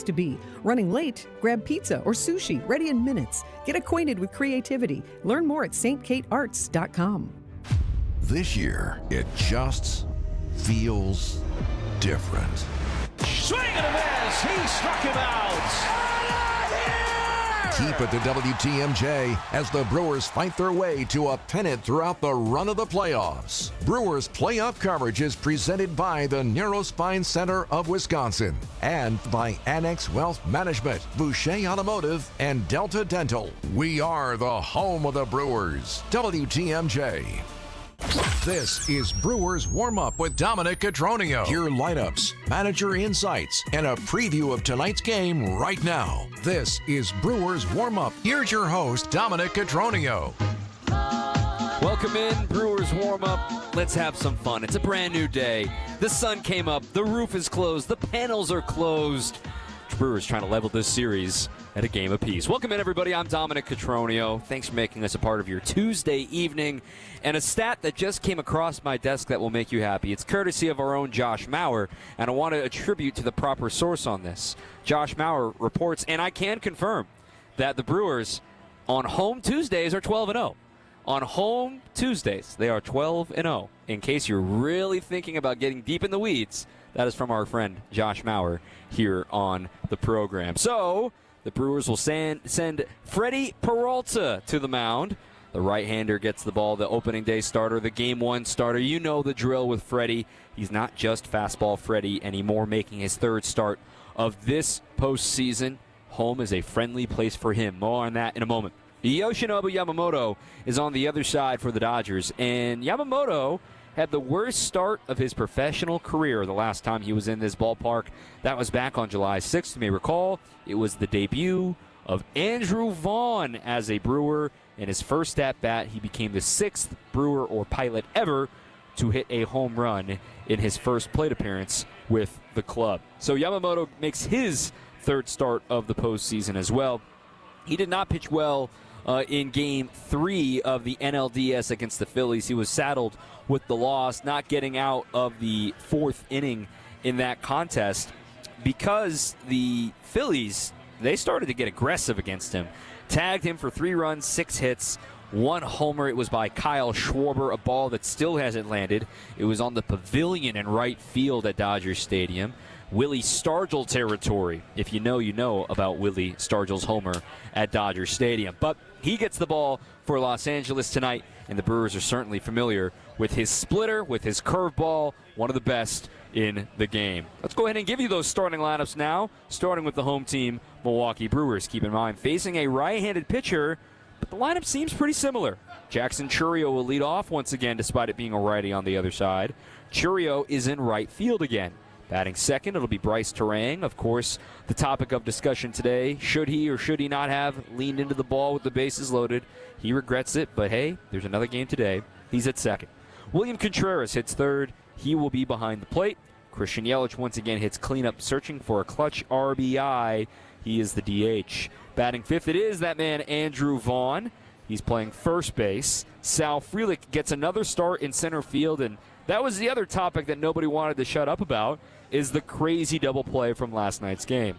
to be. Running late? Grab pizza or sushi, ready in minutes. Get acquainted with creativity. Learn more at stkatearts.com. This year, it just feels different. Swing and a miss. He struck him out. Keep it to WTMJ as the Brewers fight their way to a pennant throughout the run of the playoffs. Brewers playoff coverage is presented by the Narrow Spine Center of Wisconsin and by Annex Wealth Management, Boucher Automotive, and Delta Dental. We are the home of the Brewers. WTMJ. This is Brewers Warmup with Dominic Cotroneo. Hear lineups, manager insights, and a preview of tonight's game right now. This is Brewers Warmup. Here's your host, Dominic Cotroneo. Welcome in, Brewers Warmup. Let's have some fun. It's a brand new day. The sun came up. The roof is closed. The panels are closed. Brewers trying to level this series at a game apiece. Welcome in, everybody. I'm Dominic Cotroneo. Thanks for making us a part of your Tuesday evening. And a stat that just came across my desk that will make you happy. It's courtesy of our own Josh Maurer, and I want to attribute to the proper source on this. Josh Maurer reports, and I can confirm, that the Brewers on home Tuesdays are 12-0. On home Tuesdays, they are 12-0. In case you're really thinking about getting deep in the weeds, that is from our friend Josh Maurer here on the program. So, the Brewers will send Freddie Peralta to the mound. The right-hander gets the ball, the opening day starter, the game one starter. You know the drill with Freddie. He's not just fastball Freddie anymore, making his third start of this postseason. Home is a friendly place for him. More on that in a moment. Yoshinobu Yamamoto is on the other side for the Dodgers, and Yamamoto had the worst start of his professional career the last time he was in this ballpark. That was back on July 6th. You may recall it was the debut of Andrew Vaughn as a Brewer. In his first at-bat, he became the sixth Brewer or Pilot ever to hit a home run in his first plate appearance with the club. So Yamamoto makes his third start of the postseason as well. He did not pitch well in Game 3 of the NLDS against the Phillies. He was saddled with the loss, not getting out of the fourth inning in that contest because the Phillies, they started to get aggressive against him. Tagged him for 3 runs, 6 hits, 1 homer. It was by Kyle Schwarber, a ball that still hasn't landed. It was on the pavilion in right field at Dodger Stadium. Willie Stargell territory. If you know, you know about Willie Stargell's homer at Dodger Stadium. But he gets the ball for Los Angeles tonight, and the Brewers are certainly familiar with his splitter, with his curveball, one of the best in the game. Let's go ahead and give you those starting lineups now, starting with the home team, Milwaukee Brewers. Keep in mind, facing a right-handed pitcher, but the lineup seems pretty similar. Jackson Chourio will lead off once again, despite it being a righty on the other side. Chourio is in right field again. Batting second, it'll be Bryce Terang. Of course, the topic of discussion today, should he or should he not have leaned into the ball with the bases loaded? He regrets it, but hey, there's another game today. He's at second. William Contreras hits third. He will be behind the plate. Christian Yelich once again hits cleanup, searching for a clutch RBI. He is the DH. Batting fifth, it is that man, Andrew Vaughn. He's playing first base. Sal Frelick gets another start in center field, and that was the other topic that nobody wanted to shut up about, is the crazy double play from last night's game.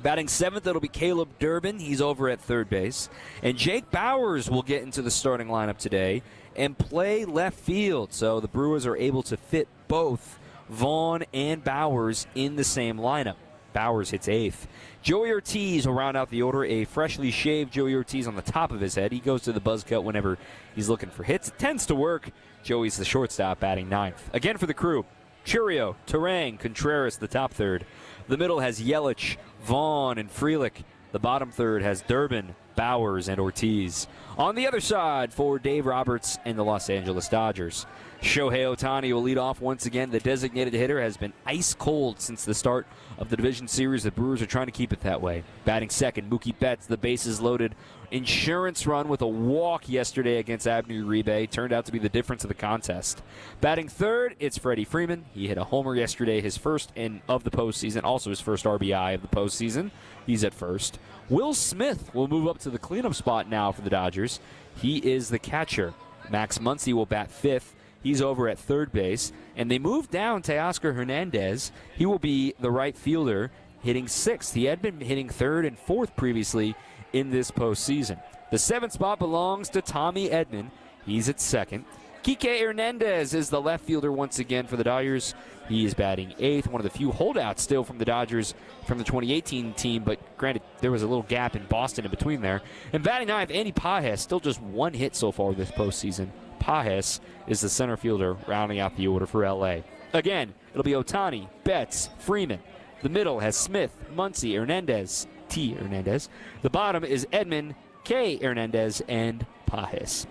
Batting seventh, it'll be Caleb Durbin. He's over at third base. And Jake Bauers will get into the starting lineup today and play left field. So the Brewers are able to fit both Vaughn and Bauers in the same lineup. Bauers hits eighth. Joey Ortiz will round out the order. A freshly shaved Joey Ortiz on the top of his head. He goes to the buzz cut whenever he's looking for hits. It tends to work. Joey's the shortstop, batting ninth. Again for the crew, Chourio, Terang, Contreras, the top third. The middle has Yelich, Vaughn, and Frelick. The bottom third has Durbin, Bauers, and Ortiz. On the other side for Dave Roberts and the Los Angeles Dodgers, Shohei Ohtani will lead off once again. The designated hitter has been ice cold since the start of the division series. The Brewers are trying to keep it that way. Batting second, Mookie Betts, the bases loaded insurance run with a walk yesterday against Abner Uribe. Turned out to be the difference of the contest. Batting third, it's Freddie Freeman. He hit a homer yesterday, his first of the postseason, also his first RBI of the postseason. He's at first. Will Smith will move up to the cleanup spot now for the Dodgers. He is the catcher. Max Muncy will bat fifth. He's over at third base. And they move down Teoscar Hernandez. He will be the right fielder. hitting 6th. He had been hitting 3rd and 4th previously in this postseason. The 7th spot belongs to Tommy Edman. He's at 2nd. Kike Hernandez is the left fielder once again for the Dodgers. He is batting 8th, one of the few holdouts still from the Dodgers from the 2018 team, but granted, there was a little gap in Boston in between there. And batting 9th, Andy Pages, still just 1 hit so far this postseason. Pages is the center fielder rounding out the order for LA. Again, it'll be Ohtani, Betts, Freeman. The middle has Smith, Muncy, Hernandez, T. Hernandez. The bottom is Edman, K. Hernandez, and Pages.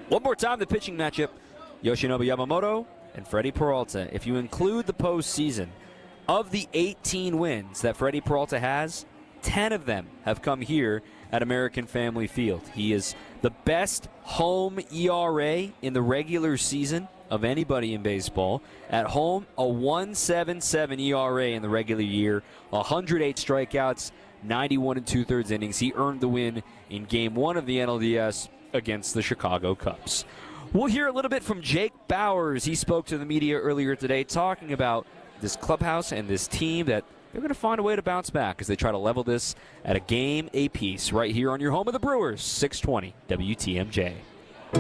One more time, the pitching matchup, Yoshinobu Yamamoto and Freddie Peralta. If you include the postseason, of the 18 wins that Freddie Peralta has, 10 of them have come here at American Family Field. He is the best home ERA in the regular season of anybody in baseball. At home, a 1.77 ERA in the regular year, 108 strikeouts, 91 2/3 innings. He earned the win in Game 1 of the NLDS against the Chicago Cubs. We'll hear a little bit from Jake Bauers. He spoke to the media earlier today talking about this clubhouse and this team that they're going to find a way to bounce back as they try to level this at a game apiece right here on your home of the Brewers, 620 WTMJ.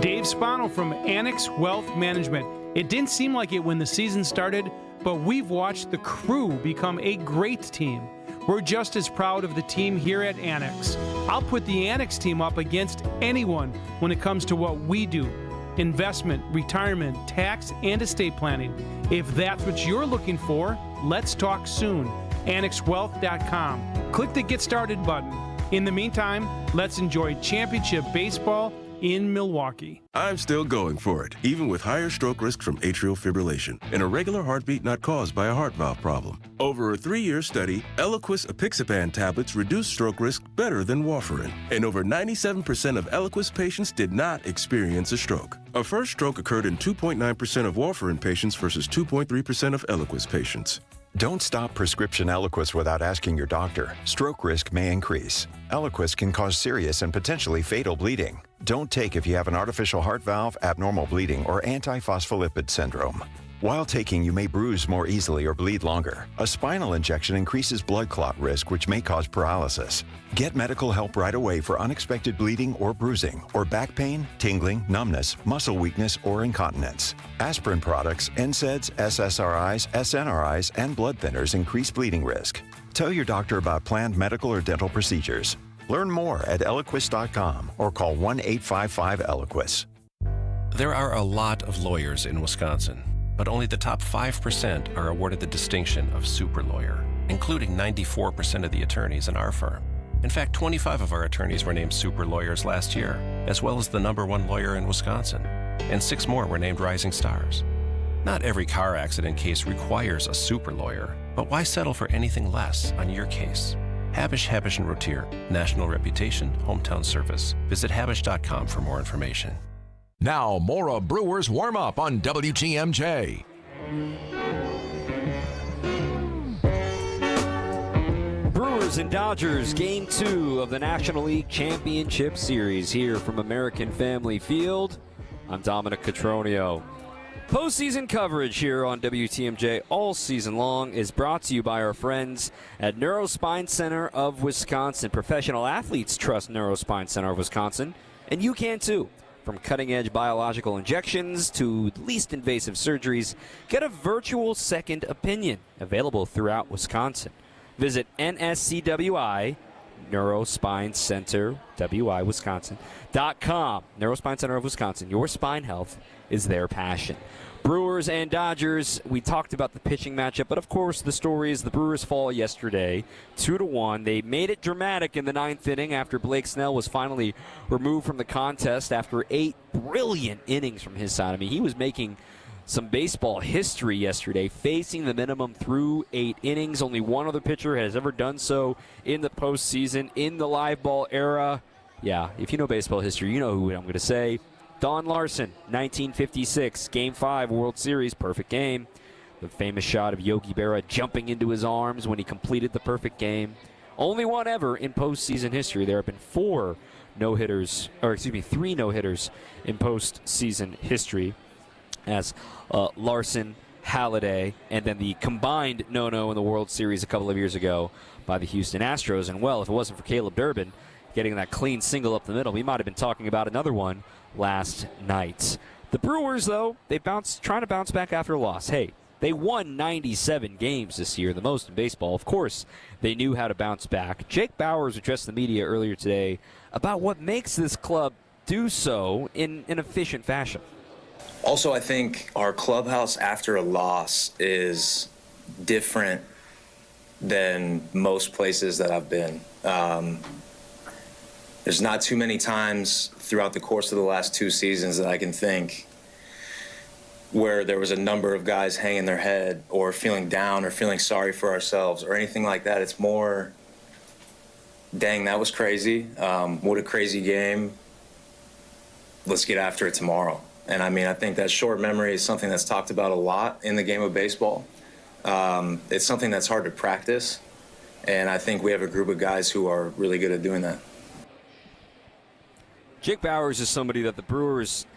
Dave Spano from Annex Wealth Management. It didn't seem like it when the season started, but we've watched the crew become a great team. We're just as proud of the team here at Annex. I'll put the Annex team up against anyone when it comes to what we do. Investment, retirement, tax, and estate planning. If that's what you're looking for, let's talk soon. AnnexWealth.com. Click the Get Started button. In the meantime, let's enjoy championship baseball in Milwaukee. I'm still going for it, even with higher stroke risk from atrial fibrillation, an irregular heartbeat not caused by a heart valve problem. Over a 3-year study, Eliquis apixaban tablets reduced stroke risk better than warfarin, and over 97% of Eliquis patients did not experience a stroke. A first stroke occurred in 2.9% of warfarin patients versus 2.3% of Eliquis patients. Don't stop prescription Eliquis without asking your doctor. Stroke risk may increase. Eliquis can cause serious and potentially fatal bleeding. Don't take if you have an artificial heart valve, abnormal bleeding, or antiphospholipid syndrome. While taking, you may bruise more easily or bleed longer. A spinal injection increases blood clot risk, which may cause paralysis. Get medical help right away for unexpected bleeding or bruising, or back pain, tingling, numbness, muscle weakness, or incontinence. Aspirin products, NSAIDs, SSRIs, SNRIs, and blood thinners increase bleeding risk. Tell your doctor about planned medical or dental procedures. Learn more at Eliquis.com or call 1-855-ELIQUIS. There are a lot of lawyers in Wisconsin, but only the top 5% are awarded the distinction of super lawyer, including 94% of the attorneys in our firm. In fact, 25 of our attorneys were named super lawyers last year, as well as the #1 lawyer in Wisconsin, and 6 more were named rising stars. Not every car accident case requires a super lawyer, but why settle for anything less on your case? Habish, Habish & Rotier, national reputation, hometown service. Visit habish.com for more information. Now, more of Brewers Warmup on WTMJ. Brewers and Dodgers, Game 2 of the National League Championship Series here from American Family Field. I'm Dominic Cotroneo. Postseason coverage here on WTMJ all season long is brought to you by our friends at Neurospine Center of Wisconsin. Professional athletes trust Neurospine Center of Wisconsin, and you can too. From cutting-edge biological injections to least invasive surgeries, get a virtual second opinion available throughout Wisconsin. Visit NSCWI, Neurospine Center, WI, Wisconsin.com. Neurospine Center of Wisconsin. Your spine health is their passion. Brewers and Dodgers, we talked about the pitching matchup, but of course the story is the Brewers fall yesterday, 2-1. They made it dramatic in the 9th inning after Blake Snell was finally removed from the contest after 8 brilliant innings from his side. I mean, he was making some baseball history yesterday, facing the minimum through 8 innings. Only one other pitcher has ever done so in the postseason, in the live ball era. Yeah, if you know baseball history, you know who I'm going to say. Don Larson, 1956, Game 5, World Series, perfect game. The famous shot of Yogi Berra jumping into his arms when he completed the perfect game. Only one ever in postseason history. There have been 3 no-hitters in postseason history, as Larson Halladay, and then the combined no-no in the World Series a couple of years ago by the Houston Astros. And, well, if it wasn't for Caleb Durbin getting that clean single up the middle, we might have been talking about another one last night. The Brewers, though, trying to bounce back after a loss. Hey, they won 97 games this year, the most in baseball. Of course, they knew how to bounce back. Jake Bauers addressed the media earlier today about what makes this club do so in an efficient fashion. Also, I think our clubhouse after a loss is different than most places that I've been. There's not too many times throughout the course of the last 2 seasons that I can think where there was a number of guys hanging their head or feeling down or feeling sorry for ourselves or anything like that. It's more, dang, that was crazy. What a crazy game. Let's get after it tomorrow. And I mean, I think that short memory is something that's talked about a lot in the game of baseball. It's something that's hard to practice. And I think we have a group of guys who are really good at doing that. Jake Bauers is somebody that the Brewers,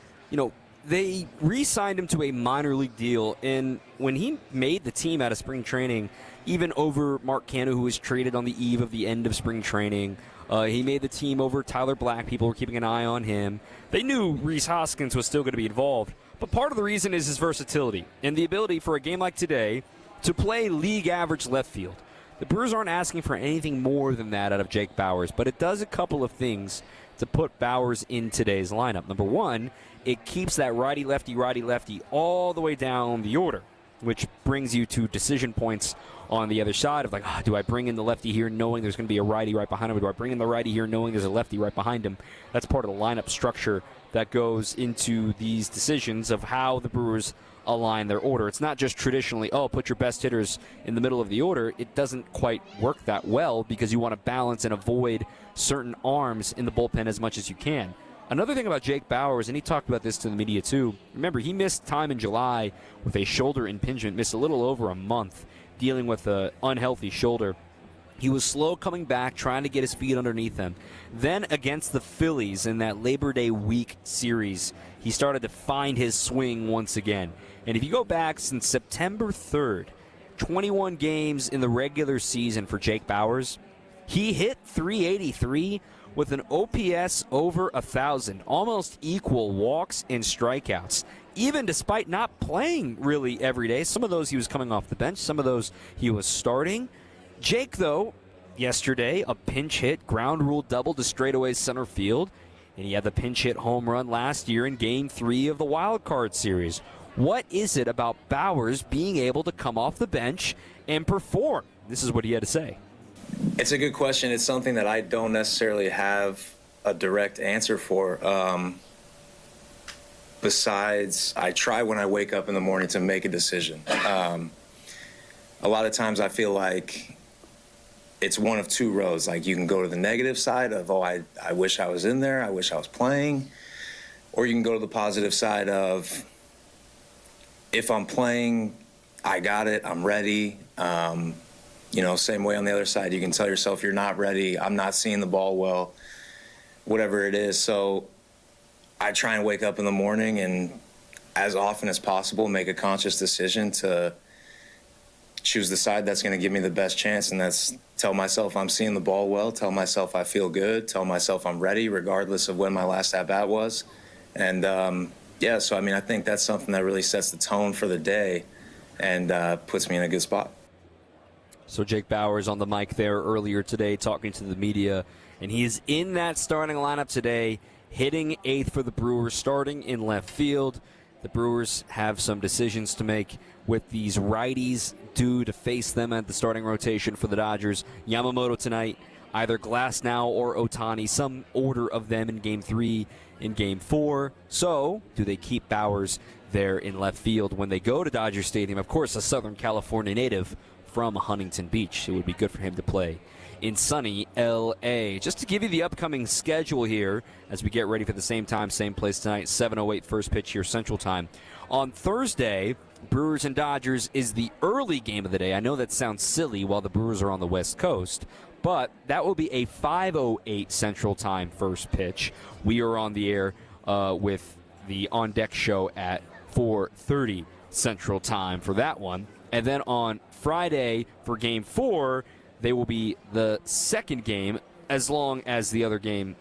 they re-signed him to a minor league deal. And when he made the team out of spring training, even over Mark Canha, who was traded on the eve of the end of spring training, he made the team over Tyler Black. People were keeping an eye on him. They knew Rhys Hoskins was still going to be involved. But part of the reason is his versatility and the ability for a game like today to play league average left field. The Brewers aren't asking for anything more than that out of Jake Bauers, but it does a couple of things to put Bauers in today's lineup. Number one, it keeps that righty-lefty all the way down the order, which brings you to decision points on the other side of do I bring in the lefty here knowing there's going to be a righty right behind him, or do I bring in the righty here knowing there's a lefty right behind him? That's part of the lineup structure that goes into these decisions of how the Brewers align their order. It's not just traditionally, put your best hitters in the middle of the order. It doesn't quite work that well because you want to balance and avoid certain arms in the bullpen as much as you can. Another thing about Jake Bauers, and he talked about this to the media too, remember he missed time in July with a shoulder impingement, missed a little over a month dealing with an unhealthy shoulder. He was slow coming back, trying to get his feet underneath him. Then against the Phillies in that Labor Day week series, he started to find his swing once again. And if you go back since September 3rd, 21 games in the regular season for Jake Bauers, he hit .383 with an OPS over 1,000, almost equal walks and strikeouts, even despite not playing really every day. Some of those he was coming off the bench, some of those he was starting. Jake, though, yesterday, a pinch hit, ground rule double to straightaway center field, and he had the pinch hit home run last year in Game 3 of the Wild Card Series. What is it about Bauers being able to come off the bench and perform? This is what he had to say. It's a good question. It's something that I don't necessarily have a direct answer for. Besides, I try when I wake up in the morning to make a decision. A lot of times I feel like it's one of two roads. Like you can go to the negative side of, I wish I was in there, I wish I was playing. Or you can go to the positive side of, if I'm playing, I got it, I'm ready. Same way on the other side, you can tell yourself you're not ready, I'm not seeing the ball well, whatever it is. So I try and wake up in the morning and as often as possible make a conscious decision to choose the side that's going to give me the best chance, and that's tell myself I'm seeing the ball well, tell myself I feel good, tell myself I'm ready regardless of when my last at-bat was. And so I think that's something that really sets the tone for the day and puts me in a good spot. So Jake Bauers on the mic there earlier today talking to the media, and he is in that starting lineup today, hitting eighth for the Brewers, starting in left field. The Brewers have some decisions to make with these righties due to face them at the starting rotation for the Dodgers. Yamamoto tonight, either Glasnow or Ohtani, some order of them in Game 3 and Game 4. So, do they keep Bauers there in left field when they go to Dodger Stadium? Of course, a Southern California native from Huntington Beach. It would be good for him to play in sunny L.A. Just to give you the upcoming schedule here as we get ready for the same time, same place tonight, 7:08 first pitch here Central Time. On Thursday, Brewers and Dodgers is the early game of the day. I know that sounds silly while the Brewers are on the West Coast, but that will be a 5:08 Central Time first pitch. We are on the air with the On Deck show at 4:30 Central Time for that one. And then on Friday for Game 4, they will be the second game, as long as the other game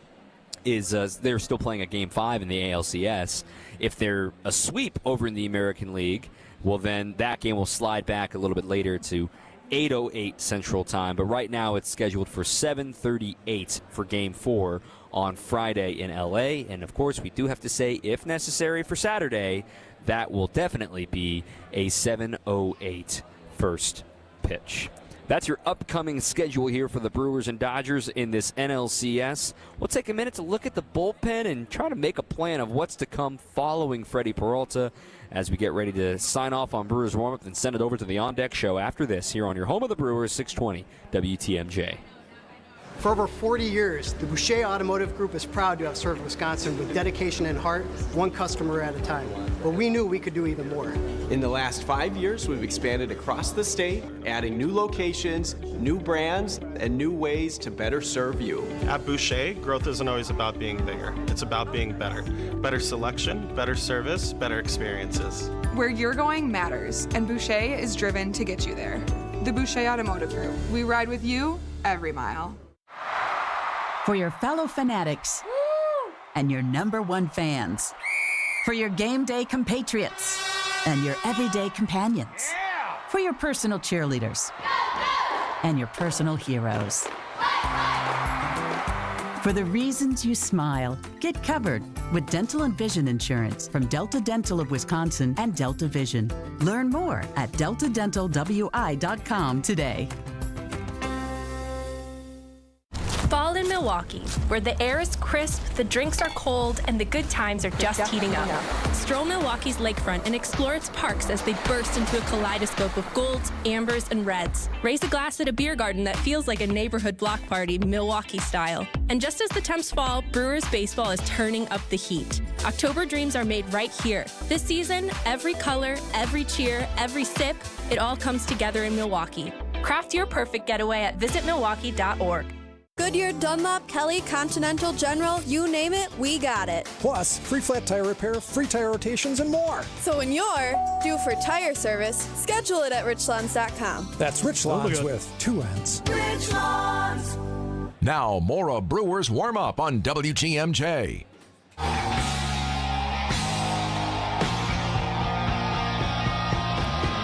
is they're still playing a Game 5 in the ALCS. If they're a sweep over in the American League, well, then that game will slide back a little bit later to 8:08 Central Time. But right now it's scheduled for 7:38 for Game 4 on Friday in LA. And, of course, we do have to say, if necessary for Saturday, that will definitely be a 7:08 first pitch. That's your upcoming schedule here for the Brewers and Dodgers in this NLCS. We'll take a minute to look at the bullpen and try to make a plan of what's to come following Freddie Peralta as we get ready to sign off on Brewers Warmup and send it over to the On Deck Show after this here on your home of the Brewers, 620 WTMJ. For over 40 years, the Boucher Automotive Group is proud to have served Wisconsin with dedication and heart, one customer at a time. But we knew we could do even more. In the last 5 years, we've expanded across the state, adding new locations, new brands, and new ways to better serve you. At Boucher, growth isn't always about being bigger. It's about being better. Better selection, better service, better experiences. Where you're going matters, and Boucher is driven to get you there. The Boucher Automotive Group. We ride with you every mile. For your fellow fanatics and your #1 fans. For your game day compatriots and your everyday companions. For your personal cheerleaders and your personal heroes. For the reasons you smile, get covered with dental and vision insurance from Delta Dental of Wisconsin and Delta Vision. Learn more at deltadentalwi.com today. Fall in Milwaukee, where the air is crisp, the drinks are cold, and the good times are just heating up. Stroll Milwaukee's lakefront and explore its parks as they burst into a kaleidoscope of golds, ambers, and reds. Raise a glass at a beer garden that feels like a neighborhood block party, Milwaukee style. And just as the temps fall, Brewers baseball is turning up the heat. October dreams are made right here. This season, every color, every cheer, every sip, it all comes together in Milwaukee. Craft your perfect getaway at visitmilwaukee.org. Goodyear, Dunlop, Kelly, Continental, General, you name it, we got it. Plus, free flat tire repair, free tire rotations, and more. So when you're due for tire service, schedule it at richlawns.com. That's Rich Lawns with 2 N's. Rich Lawns. Now, more of Brewers Warm-Up on WTMJ.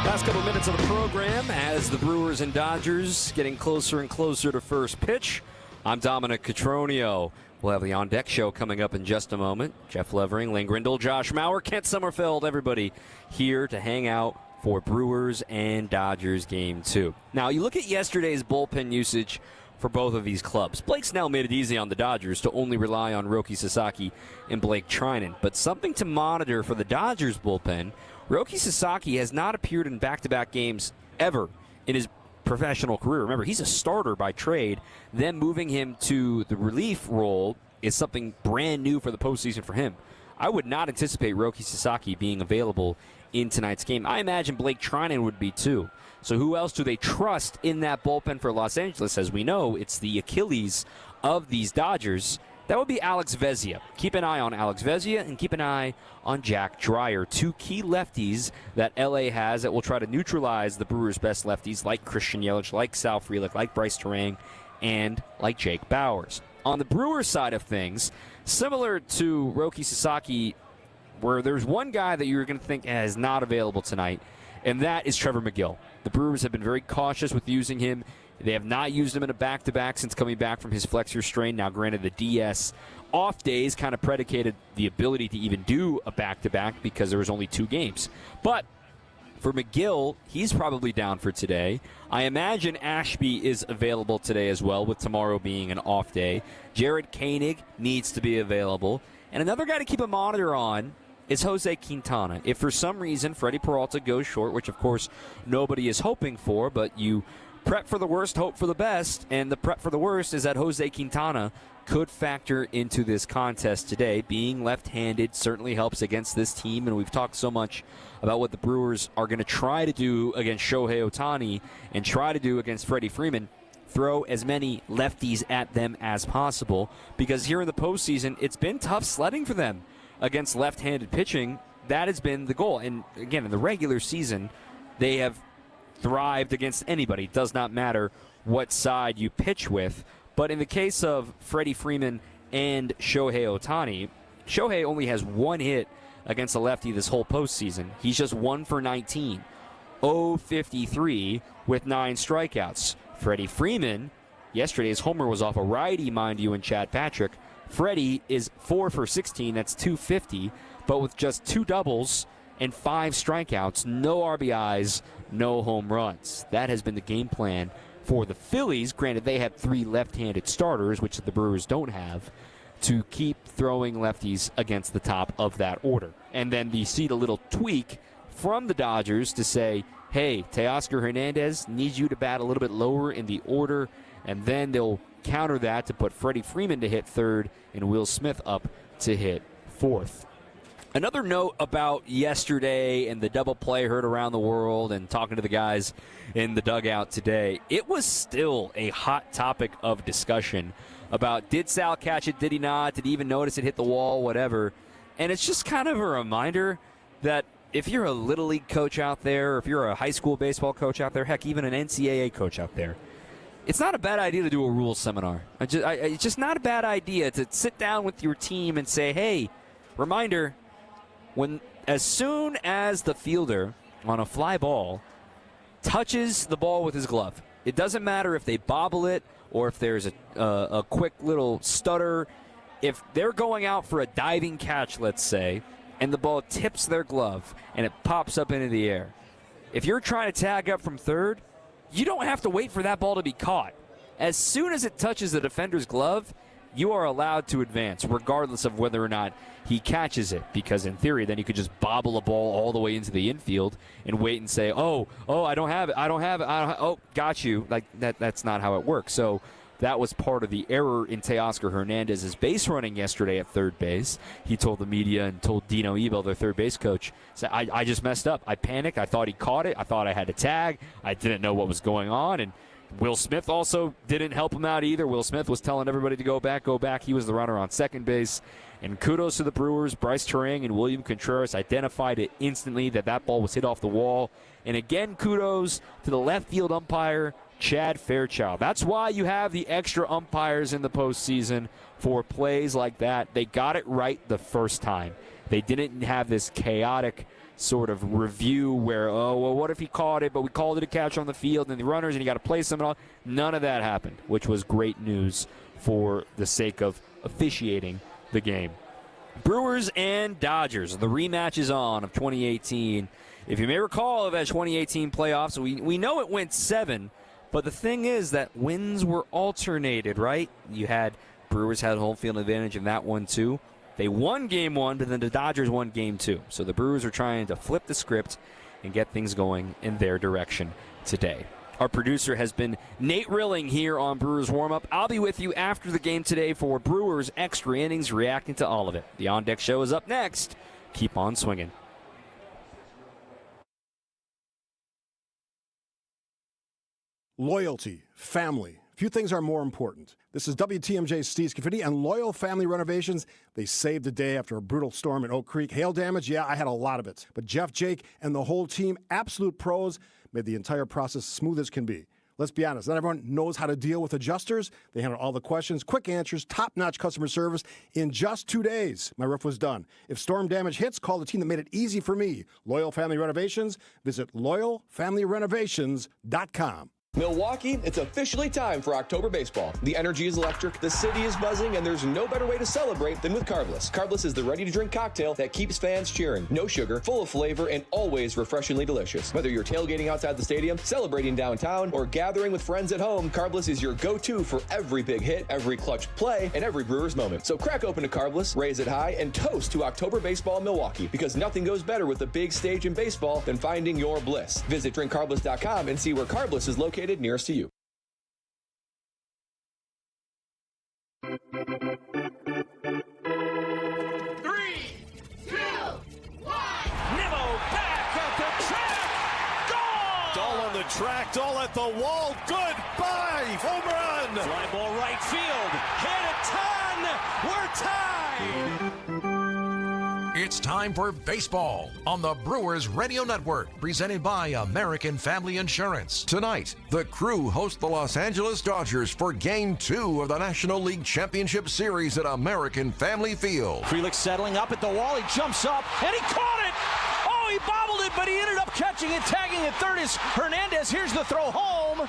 Last couple of minutes of the program as the Brewers and Dodgers getting closer and closer to first pitch. I'm Dominic Cotroneo. We'll have the On Deck Show coming up in just a moment. Jeff Levering, Lane Grindle, Josh Maurer, Kent Sommerfeld, everybody here to hang out for Brewers and Dodgers Game 2. Now, you look at yesterday's bullpen usage for both of these clubs. Blake Snell made it easy on the Dodgers to only rely on Roki Sasaki and Blake Trinan. But something to monitor for the Dodgers bullpen, Roki Sasaki has not appeared in back-to-back games ever in his professional career. Remember, he's a starter by trade. Then moving him to the relief role is something brand new for the postseason for him. I would not anticipate Roki Sasaki being available in tonight's game. I imagine Blake Trinan would be too. So who else do they trust in that bullpen for Los Angeles? As we know, it's the Achilles of these Dodgers. That would be Alex Vezia. Keep an eye on Alex Vezia and keep an eye on Jack Dreyer, two key lefties that LA has that will try to neutralize the Brewers' best lefties like Christian Yelich, like Sal Frelick, like Bryce Terang, and like Jake Bowers. On the Brewers side of things, similar to Roki Sasaki, where there's one guy that you're going to think is not available tonight, and that is Trevor McGill. The Brewers have been very cautious with using him. They have not used him in a back-to-back since coming back from his flexor strain. Now, granted, the DS off days kind of predicated the ability to even do a back-to-back because there was only 2 games. But for McGill, he's probably down for today. I imagine Ashby is available today as well, with tomorrow being an off day. Jared Koenig needs to be available. And another guy to keep a monitor on is Jose Quintana. If for some reason Freddie Peralta goes short, which of course nobody is hoping for, but you prep for the worst, hope for the best, and the prep for the worst is that Jose Quintana could factor into this contest today. Being left-handed certainly helps against this team, and we've talked so much about what the Brewers are going to try to do against Shohei Ohtani and try to do against Freddie Freeman. Throw as many lefties at them as possible, because here in the postseason, it's been tough sledding for them against left-handed pitching. that has been the goal. And again, in the regular season, they have thrived against anybody. It does not matter what side you pitch with. But in the case of Freddie Freeman and Shohei Ohtani, Shohei only has one hit against a lefty this whole postseason. He's just 1 for 19, 0-53 with 9 strikeouts. Freddie Freeman, yesterday's homer was off a righty, mind you, and Chad Patrick. Freddie is 4 for 16, that's 250, but with just 2 doubles and 5 strikeouts, no RBIs, no home runs. That has been the game plan for the Phillies. Granted, they have 3 left-handed starters, which the Brewers don't have, to keep throwing lefties against the top of that order. And then you see the little tweak from the Dodgers to say, hey, Teoscar Hernandez needs you to bat a little bit lower in the order, and then they'll counter that to put Freddie Freeman to hit third and Will Smith up to hit fourth. Another note about yesterday and the double play heard around the world and talking to the guys in the dugout today, it was still a hot topic of discussion about did Sal catch it, did he not, did he even notice it hit the wall, whatever. And it's just kind of a reminder that if you're a Little League coach out there, or if you're a high school baseball coach out there, heck, even an NCAA coach out there, it's not a bad idea to do a rules seminar. It's just not a bad idea to sit down with your team and say, hey, reminder, as soon as the fielder on a fly ball touches the ball with his glove, it doesn't matter if they bobble it or if there's a quick little stutter. If they're going out for a diving catch, let's say, and the ball tips their glove and it pops up into the air, if you're trying to tag up from third, you don't have to wait for that ball to be caught. As soon as it touches the defender's glove, you are allowed to advance, regardless of whether or not he catches it. Because in theory, then you could just bobble a ball all the way into the infield and wait and say, oh, I don't have it, oh, got you. Like, that's not how it works. So that was part of the error in Teoscar Hernandez's base running yesterday at third base. He told the media and told Dino Ebel, their third base coach, said, I just messed up. I panicked. I thought he caught it. I thought I had to tag. I didn't know what was going on. And Will Smith also didn't help him out either. Will Smith was telling everybody to go back, go back. He was the runner on second base. And kudos to the Brewers. Bryce Terang and William Contreras identified it instantly that ball was hit off the wall. And again, kudos to the left field umpire, Chad Fairchild. That's why you have the extra umpires in the postseason for plays like that. They got it right the first time. They didn't have this chaotic sort of review where, oh, well, what if he caught it, but we called it a catch on the field and the runners and you got to place them and all. None of that happened, which was great news for the sake of officiating the game. Brewers and Dodgers, the rematch is on of 2018. If you may recall of that 2018 playoffs, we know it went 7, but the thing is that wins were alternated, right? You had Brewers had home field advantage in that one too. They won Game 1, but then the Dodgers won Game 2. So the Brewers are trying to flip the script and get things going in their direction today. Our producer has been Nate Rilling here on Brewers Warmup. I'll be with you after the game today for Brewers Extra Innings, reacting to all of it. The On Deck Show is up next. Keep on swinging. Loyalty, family. Few things are more important. This is WTMJ's Steve Scafidi, and Loyal Family Renovations, they saved the day after a brutal storm in Oak Creek. Hail damage, yeah, I had a lot of it. But Jeff, Jake, and the whole team, absolute pros, made the entire process smooth as can be. Let's be honest, not everyone knows how to deal with adjusters. They handle all the questions, quick answers, top-notch customer service. In just 2 days, my roof was done. If storm damage hits, call the team that made it easy for me. Loyal Family Renovations. Visit loyalfamilyrenovations.com. Milwaukee, it's officially time for October baseball. The energy is electric, the city is buzzing, and there's no better way to celebrate than with Carbless. Carbless is the ready-to-drink cocktail that keeps fans cheering. No sugar, full of flavor, and always refreshingly delicious. Whether you're tailgating outside the stadium, celebrating downtown, or gathering with friends at home, Carbless is your go-to for every big hit, every clutch play, and every Brewers moment. So crack open a Carbless, raise it high, and toast to October baseball in Milwaukee, because nothing goes better with the big stage in baseball than finding your bliss. Visit drinkcarbless.com and see where Carbless is located nearest to you. 3, 2, 1. Nimmo back at the track. Gone! Dahl on the track, Dahl at the wall. Goodbye! Home run! Fly ball right field. Hit a ton. We're tied. It's time for baseball on the Brewers Radio Network, presented by American Family Insurance. Tonight, the Crew host the Los Angeles Dodgers for Game 2 of the National League Championship Series at American Family Field. Frelick settling up at the wall. He jumps up, and he caught it! Oh, he bobbled it, but he ended up catching it. Tagging at third is Hernandez. Here's the throw home,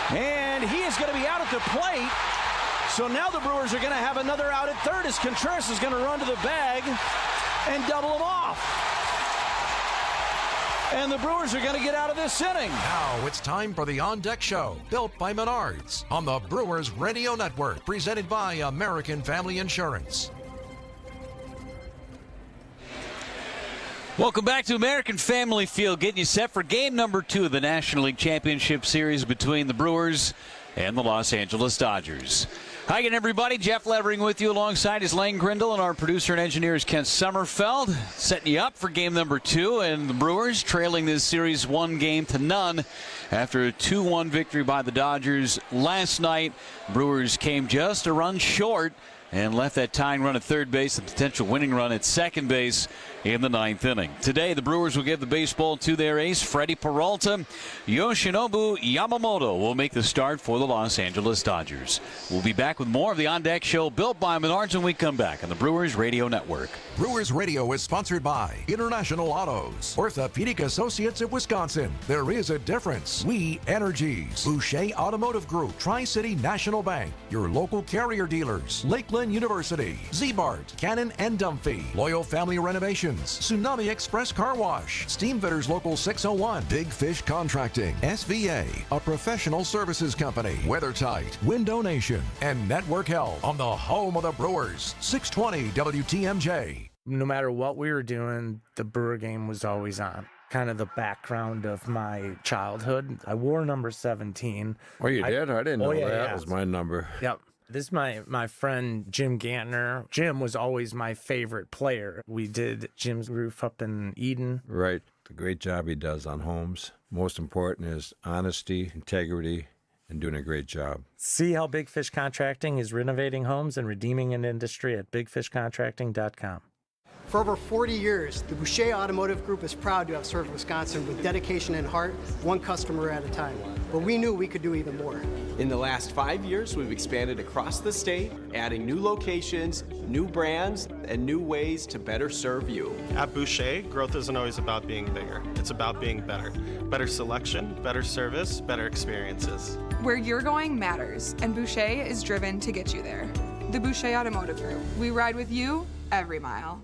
and he is going to be out at the plate. So now the Brewers are going to have another out at third as Contreras is going to run to the bag and double him off. And the Brewers are going to get out of this inning. Now it's time for the On Deck Show, built by Menards on the Brewers Radio Network, presented by American Family Insurance. Welcome back to American Family Field, getting you set for game number 2 of the National League Championship Series between the Brewers and the Los Angeles Dodgers. Hi again, everybody. Jeff Levering with you alongside is Lane Grindle, and our producer and engineer is Ken Sommerfeld, setting you up for game number 2, and the Brewers trailing this series 1-0 after a 2-1 victory by the Dodgers last night. Brewers came just a run short and left that tying run at third base, a potential winning run at second base in the 9th inning. Today, the Brewers will give the baseball to their ace, Freddie Peralta. Yoshinobu Yamamoto will make the start for the Los Angeles Dodgers. We'll be back with more of the On Deck Show, built by Menards, when we come back on the Brewers Radio Network. Brewers Radio is sponsored by International Autos, Orthopedic Associates of Wisconsin. There is a difference. We Energies, Boucher Automotive Group, Tri-City National Bank, your local carrier dealers, Lakeland University, Z-Bart, Cannon and Dumphy, Loyal Family Renovations, Tsunami Express Car Wash, Steamfitters Local 601, Big Fish Contracting, SVA, a professional services company, WeatherTight, Window Nation, and Network Health on the home of the Brewers, 620 WTMJ. No matter what we were doing, the Brewer game was always on. Kind of the background of my childhood. I wore number 17. Oh, you did? I didn't know that. Yeah. Was my number. Yep. This is my friend Jim Gantner. Jim was always my favorite player. We did Jim's roof up in Eden. Right. The great job he does on homes. Most important is honesty, integrity, and doing a great job. See how Big Fish Contracting is renovating homes and redeeming an industry at bigfishcontracting.com. For over 40 years, the Boucher Automotive Group is proud to have served Wisconsin with dedication and heart, one customer at a time. But we knew we could do even more. In the last 5 years, we've expanded across the state, adding new locations, new brands, and new ways to better serve you. At Boucher, growth isn't always about being bigger. It's about being better. Better selection, better service, better experiences. Where you're going matters, and Boucher is driven to get you there. The Boucher Automotive Group. We ride with you every mile.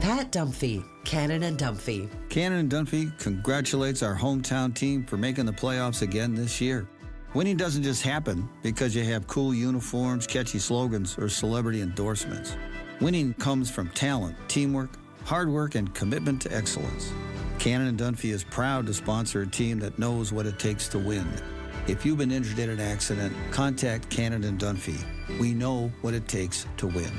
Pat Dumphy, Cannon and Dumphy. Cannon and Dumphy congratulates our hometown team for making the playoffs again this year. Winning doesn't just happen because you have cool uniforms, catchy slogans, or celebrity endorsements. Winning comes from talent, teamwork, hard work, and commitment to excellence. Cannon and Dumphy is proud to sponsor a team that knows what it takes to win. If you've been injured in an accident, contact Cannon and Dumphy. We know what it takes to win.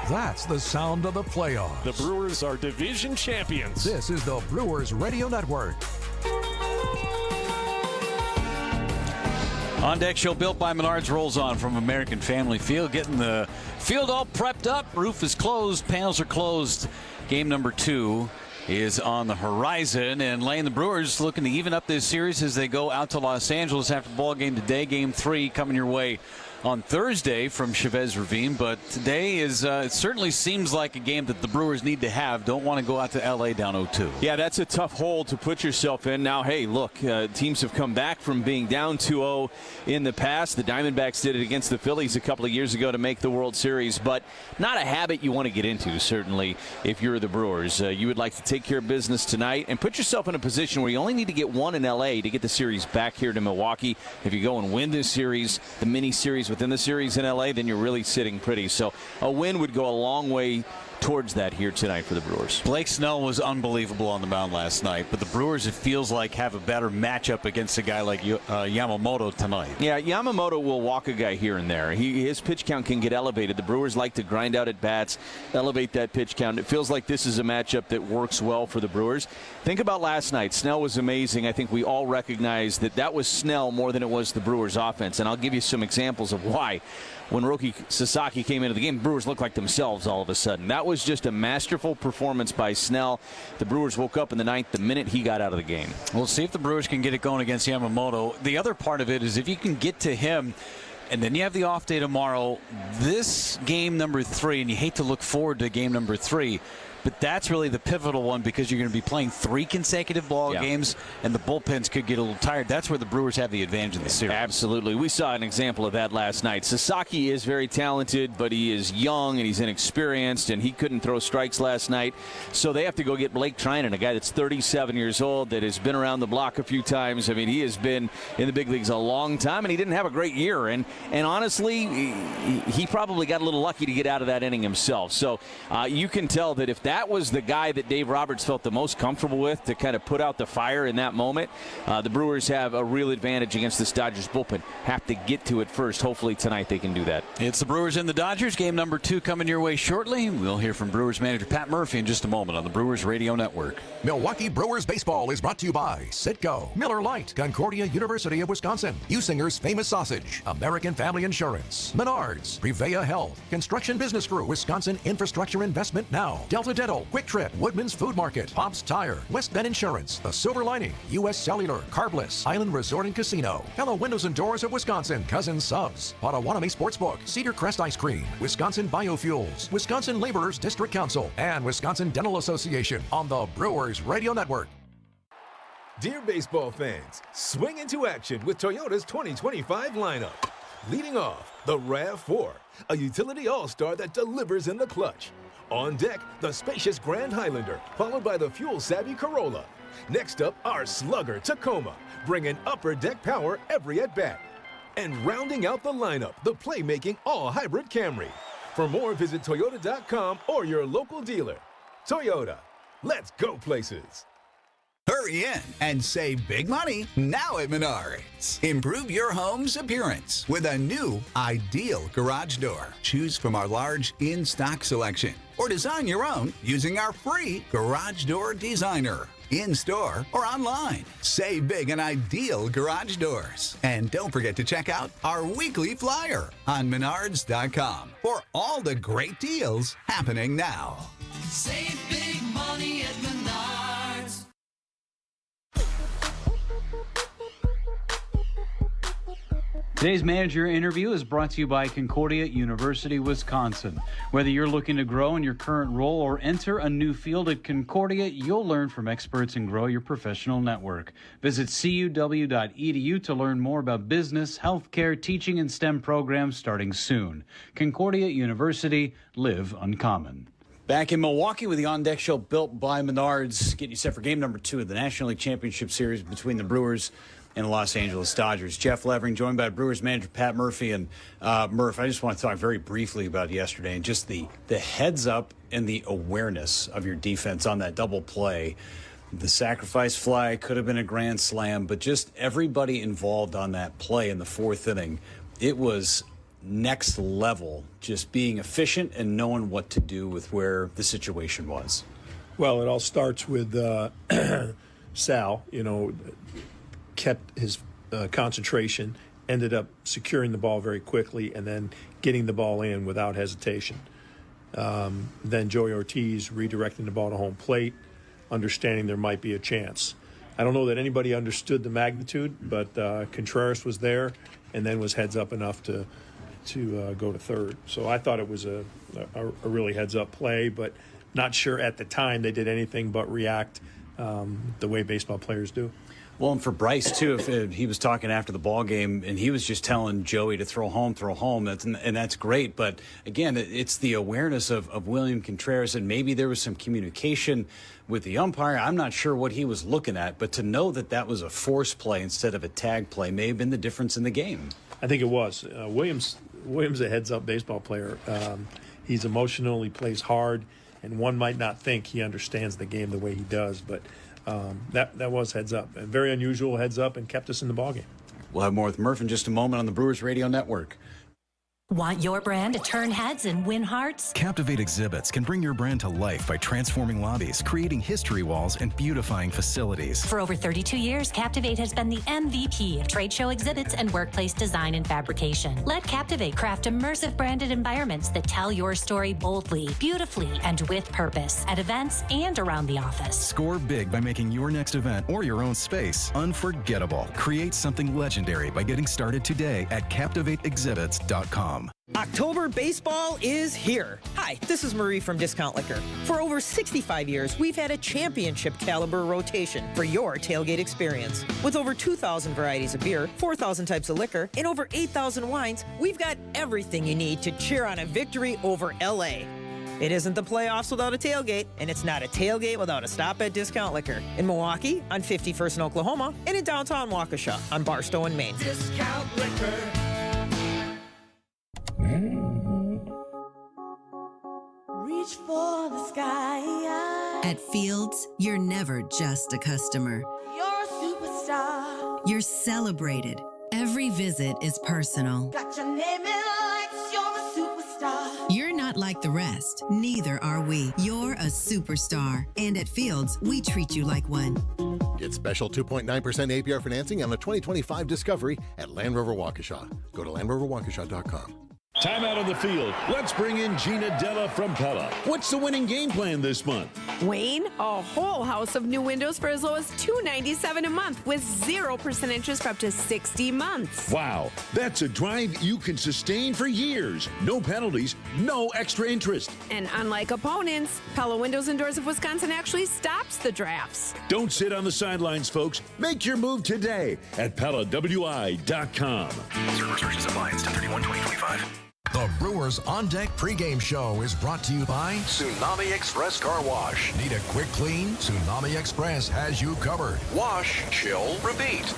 That's the sound of the playoffs. The Brewers are division champions. This is the Brewers Radio Network. On Deck Show, built by Menards, rolls on from American Family Field, getting the field all prepped up. Roof is closed, panels are closed. Game number 2 is on the horizon, and Lane, the Brewers looking to even up this series as they go out to Los Angeles after the ball game today. Game 3 coming your way on Thursday from Chavez Ravine, but today is it certainly seems like a game that the Brewers need to have. Don't want to go out to L.A. down 0-2. Yeah, that's a tough hole to put yourself in. Now, hey, look, teams have come back from being down 2-0 in the past. The Diamondbacks did it against the Phillies a couple of years ago to make the World Series, but not a habit you want to get into, certainly, if you're the Brewers. You would like to take care of business tonight and put yourself in a position where you only need to get one in L.A. to get the series back here to Milwaukee. If you go and win this series, the mini-series within the series in L.A., then you're really sitting pretty. So a win would go a long way towards that here tonight for the Brewers. Blake Snell was unbelievable on the mound last night, but the Brewers, it feels like, have a better matchup against a guy like Yamamoto tonight. Yeah, Yamamoto will walk a guy here and there. His pitch count can get elevated. The Brewers like to grind out at bats, elevate that pitch count. It feels like this is a matchup that works well for the Brewers. Think about last night. Snell was amazing. I think we all recognize that was Snell more than it was the Brewers' offense, and I'll give you some examples of why. When Roki Sasaki came into the game, Brewers looked like themselves all of a sudden. That was just a masterful performance by Snell. The Brewers woke up in the ninth the minute he got out of the game. We'll see if the Brewers can get it going against Yamamoto. The other part of it is if you can get to him, and then you have the off day tomorrow, this game number 3, and you hate to look forward to game number 3, but that's really the pivotal one because you're going to be playing 3 consecutive ball games, and the bullpens could get a little tired. That's where the Brewers have the advantage in the series. Absolutely. We saw an example of that last night. Sasaki is very talented, but he is young and he's inexperienced, and he couldn't throw strikes last night. So they have to go get Blake Trinan, a guy that's 37 years old, that has been around the block a few times. I mean, he has been in the big leagues a long time, and he didn't have a great year. And honestly, he probably got a little lucky to get out of that inning himself. So you can tell that if that was the guy that Dave Roberts felt the most comfortable with to kind of put out the fire in that moment, the Brewers have a real advantage against this Dodgers bullpen. Have to get to it first. Hopefully tonight they can do that. It's the Brewers and the Dodgers. Game number 2 coming your way shortly. We'll hear from Brewers manager Pat Murphy in just a moment on the Brewers Radio Network. Milwaukee Brewers baseball is brought to you by Citgo, Miller Lite, Concordia University of Wisconsin, Usinger's Famous Sausage, American Family Insurance, Menards, Prevea Health, Construction Business Group, Wisconsin Infrastructure Investment Now, Delta Dental, Quick Trip, Woodman's Food Market, Pops Tire, West Bend Insurance, The Silver Lining, U.S. Cellular, Carbless, Island Resort and Casino, Hello Windows and Doors of Wisconsin, Cousins Subs, Potawatomi Sportsbook, Cedar Crest Ice Cream, Wisconsin Biofuels, Wisconsin Laborers District Council, and Wisconsin Dental Association on the Brewers Radio Network. Dear baseball fans, swing into action with Toyota's 2025 lineup. Leading off, the RAV4, a utility all-star that delivers in the clutch. On deck, the spacious Grand Highlander, followed by the fuel-savvy Corolla. Next up, our slugger Tacoma, bringing upper deck power every at-bat. And rounding out the lineup, the playmaking all-hybrid Camry. For more, visit Toyota.com or your local dealer. Toyota, let's go places. Hurry in and save big money now at Menards. Improve your home's appearance with a new Ideal garage door. Choose from our large in-stock selection or design your own using our free Garage Door Designer. In-store or online. Save big on Ideal garage doors. And don't forget to check out our weekly flyer on Menards.com for all the great deals happening now. Save big money at Menards. Today's manager interview is brought to you by Concordia University, Wisconsin. Whether you're looking to grow in your current role or enter a new field at Concordia, you'll learn from experts and grow your professional network. Visit cuw.edu to learn more about business, healthcare, teaching, and STEM programs starting soon. Concordia University, live uncommon. Back in Milwaukee with the On Deck Show built by Menards, getting you set for game number 2 of the National League Championship Series between the Brewers and the Los Angeles Dodgers. Jeff Levering, joined by Brewers manager Pat Murphy. And Murph, I just want to talk very briefly about yesterday and just the heads up and the awareness of your defense on that double play. The sacrifice fly could have been a grand slam, but just everybody involved on that play in the 4th inning, it was next level, just being efficient and knowing what to do with where the situation was. Well, it all starts with Sal, kept his concentration, ended up securing the ball very quickly, and then getting the ball in without hesitation. Then Joey Ortiz redirecting the ball to home plate, understanding there might be a chance. I don't know that anybody understood the magnitude, but Contreras was there and then was heads up enough to go to third. So I thought it was a really heads up play, but not sure at the time they did anything but react the way baseball players do. Well, and for Bryce, too, if he was talking after the ball game, and he was just telling Joey to throw home, and that's great. But, again, it's the awareness of William Contreras, and maybe there was some communication with the umpire. I'm not sure what he was looking at, but to know that was a force play instead of a tag play may have been the difference in the game. I think it was. Williams a heads-up baseball player. He's emotional. He plays hard. and one might not think he understands the game the way he does, but that was heads up, a very unusual heads up, and kept us in the ballgame. We'll have more with Murph in just a moment on the Brewers Radio Network. Want your brand to turn heads and win hearts? Captivate Exhibits can bring your brand to life by transforming lobbies, creating history walls, and beautifying facilities. For over 32 years, Captivate has been the MVP of trade show exhibits and workplace design and fabrication. Let Captivate craft immersive branded environments that tell your story boldly, beautifully, and with purpose at events and around the office. Score big by making your next event or your own space unforgettable. Create something legendary by getting started today at CaptivateExhibits.com. October baseball is here. Hi, this is Marie from Discount Liquor. For over 65 years, we've had a championship caliber rotation for your tailgate experience. With over 2,000 varieties of beer, 4,000 types of liquor, and over 8,000 wines, we've got everything you need to cheer on a victory over LA. It isn't the playoffs without a tailgate, and it's not a tailgate without a stop at Discount Liquor. In Milwaukee, on 51st in Oklahoma, and in downtown Waukesha, on Barstow and Main. Discount Liquor. Reach for the sky. At Fields, you're never just a customer. You're a superstar. You're celebrated. Every visit is personal. Got your name in lights. You're a superstar. You're not like the rest. Neither are we. You're a superstar. And at Fields, we treat you like one. Get special 2.9% APR financing on the 2025 Discovery at Land Rover Waukesha. Go to LandRoverWaukesha.com. Timeout on the field. Let's bring in Gina Della from Pella. What's the winning game plan this month? Wayne, a whole house of new windows for as low as $297 a month with 0% interest for up to 60 months. Wow, that's a drive you can sustain for years. No penalties, no extra interest. And unlike opponents, Pella Windows and Doors of Wisconsin actually stops the drafts. Don't sit on the sidelines, folks. Make your move today at PellaWI.com. Server restrictions apply. It's 10/31/2025. The Brewers On Deck pregame show is brought to you by Tsunami Express Car Wash. Need a quick clean? Tsunami Express has you covered. Wash, chill, repeat.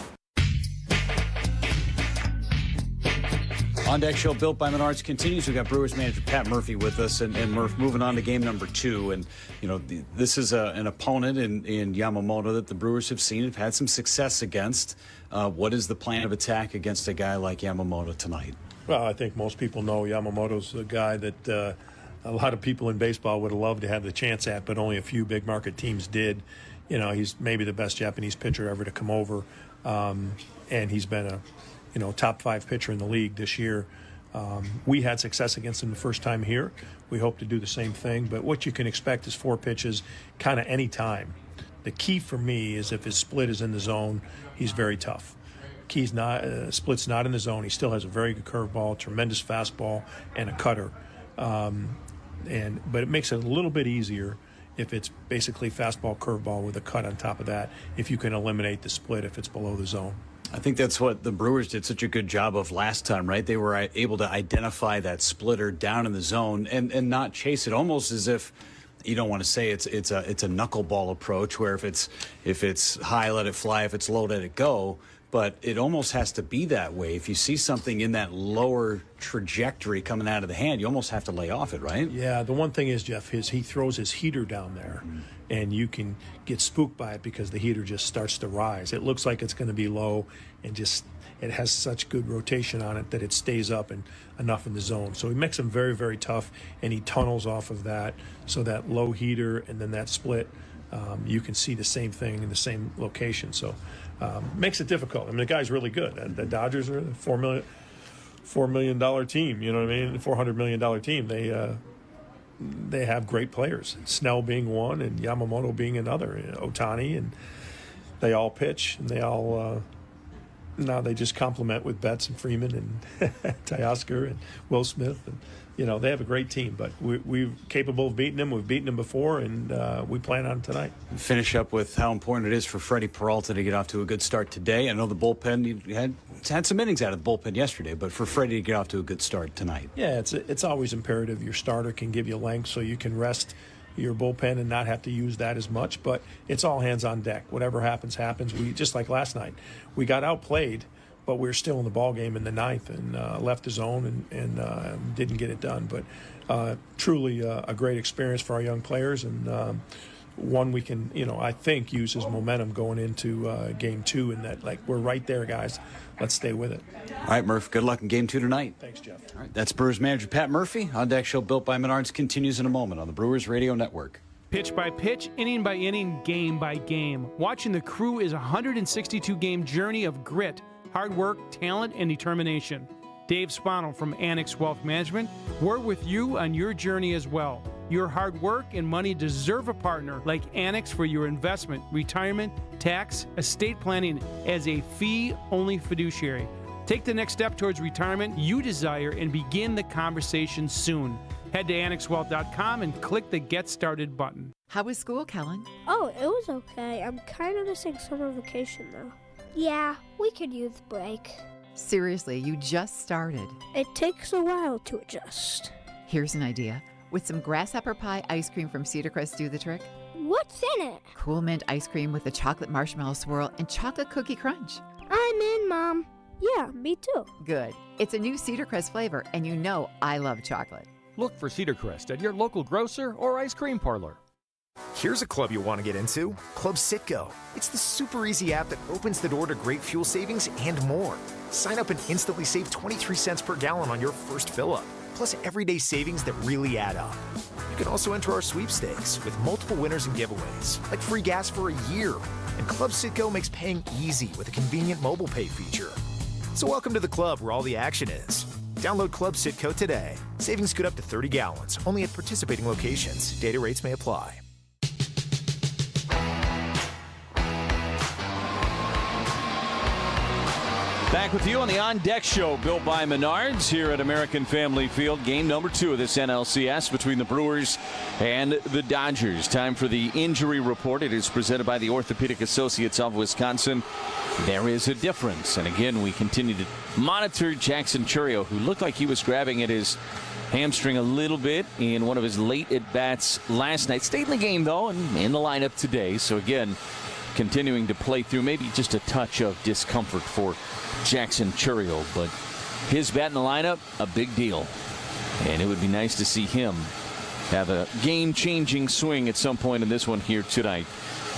On Deck Show built by Menards continues. We've got Brewers manager Pat Murphy with us, and Murph, moving on to game number 2. And, you know, this is an opponent in Yamamoto that the Brewers have seen, have had some success against. What is the plan of attack against a guy like Yamamoto tonight? Well, I think most people know Yamamoto's a guy that a lot of people in baseball would have loved to have the chance at, but only a few big market teams did. You know, he's maybe the best Japanese pitcher ever to come over, and he's been a top 5 pitcher in the league this year. We had success against him the first time here. We hope to do the same thing, but what you can expect is 4 pitches kind of any time. The key for me is if his split is in the zone, he's very tough. Key's not split's not in the zone. He still has a very good curveball, tremendous fastball, and a cutter. But it makes it a little bit easier if it's basically fastball, curveball with a cut on top of that, if you can eliminate the split if it's below the zone. I think that's what the Brewers did such a good job of last time, right? They were able to identify that splitter down in the zone and not chase it, almost as if, you don't want to say it's a knuckleball approach where if it's high, let it fly, if it's low, let it go. But it almost has to be that way. If you see something in that lower trajectory coming out of the hand, you almost have to lay off it, right? Yeah, the one thing is, Jeff, he throws his heater down there, and you can get spooked by it because the heater just starts to rise. It looks like it's going to be low, and just it has such good rotation on it that it stays up and enough in the zone. So he makes him very, very tough, and he tunnels off of that. So that low heater and then that split, you can see the same thing in the same location. So makes it difficult. I mean, the guy's really good. The Dodgers are a $4 million team. You know what I mean? $400 million team. They have great players. Snell being one, and Yamamoto being another. Ohtani, and they all pitch, and they all now they just complement with Betts and Freeman and Teoscar and Will Smith, and they have a great team. But we're capable of beating them. We've beaten them before, and we plan on tonight. Finish up with how important it is for Freddie Peralta to get off to a good start today. I know the bullpen, you had some innings out of the bullpen yesterday, but for Freddie to get off to a good start tonight. Yeah, it's always imperative your starter can give you length so you can rest your bullpen and not have to use that as much. But it's all hands on deck. Whatever happens, happens. We just like last night, we got outplayed but we were still in the ball game in the ninth and left the zone and didn't get it done. But truly a great experience for our young players, and one we can, I think, use as momentum going into game 2, and that, like, we're right there, guys. Let's stay with it. All right, Murph, good luck in game 2 tonight. Thanks, Jeff. All right, that's Brewers manager Pat Murphy. On Deck Show built by Menards continues in a moment on the Brewers Radio Network. Pitch by pitch, inning by inning, game by game. Watching the Crew is a 162-game journey of grit, hard work, talent, and determination. Dave Spano from Annex Wealth Management, we're with you on your journey as well. Your hard work and money deserve a partner like Annex for your investment, retirement, tax, estate planning as a fee-only fiduciary. Take the next step towards retirement you desire and begin the conversation soon. Head to annexwealth.com and click the Get Started button. How was school, Kellen? Oh, it was okay. I'm kind of missing summer vacation, though. Yeah, we could use a break. Seriously, you just started. It takes a while to adjust. Here's an idea. Would some grasshopper pie ice cream from Cedar Crest do the trick? What's in it? Cool mint ice cream with a chocolate marshmallow swirl and chocolate cookie crunch. I'm in, Mom. Yeah, me too. Good. It's a new Cedar Crest flavor, and you know I love chocolate. Look for Cedar Crest at your local grocer or ice cream parlor. Here's a club you'll want to get into, Club Citgo. It's the super easy app that opens the door to great fuel savings and more. Sign up and instantly save 23 cents per gallon on your first fill-up, plus everyday savings that really add up. You can also enter our sweepstakes with multiple winners and giveaways, like free gas for a year. And Club Citgo makes paying easy with a convenient mobile pay feature. So welcome to the club where all the action is. Download Club Citgo today. Savings good up to 30 gallons, only at participating locations. Data rates may apply. Back with you on the On Deck Show, built by Menards here at American Family Field. Game number 2 of this NLCS between the Brewers and the Dodgers. Time for the injury report. It is presented by the Orthopedic Associates of Wisconsin. There is a difference. And again, we continue to monitor Jackson Chourio, who looked like he was grabbing at his hamstring a little bit in one of his late at-bats last night. Stayed in the game, though, and in the lineup today. So again, continuing to play through maybe just a touch of discomfort for Jackson Chourio, but his bat in the lineup, a big deal. And it would be nice to see him have a game-changing swing at some point in this one here tonight.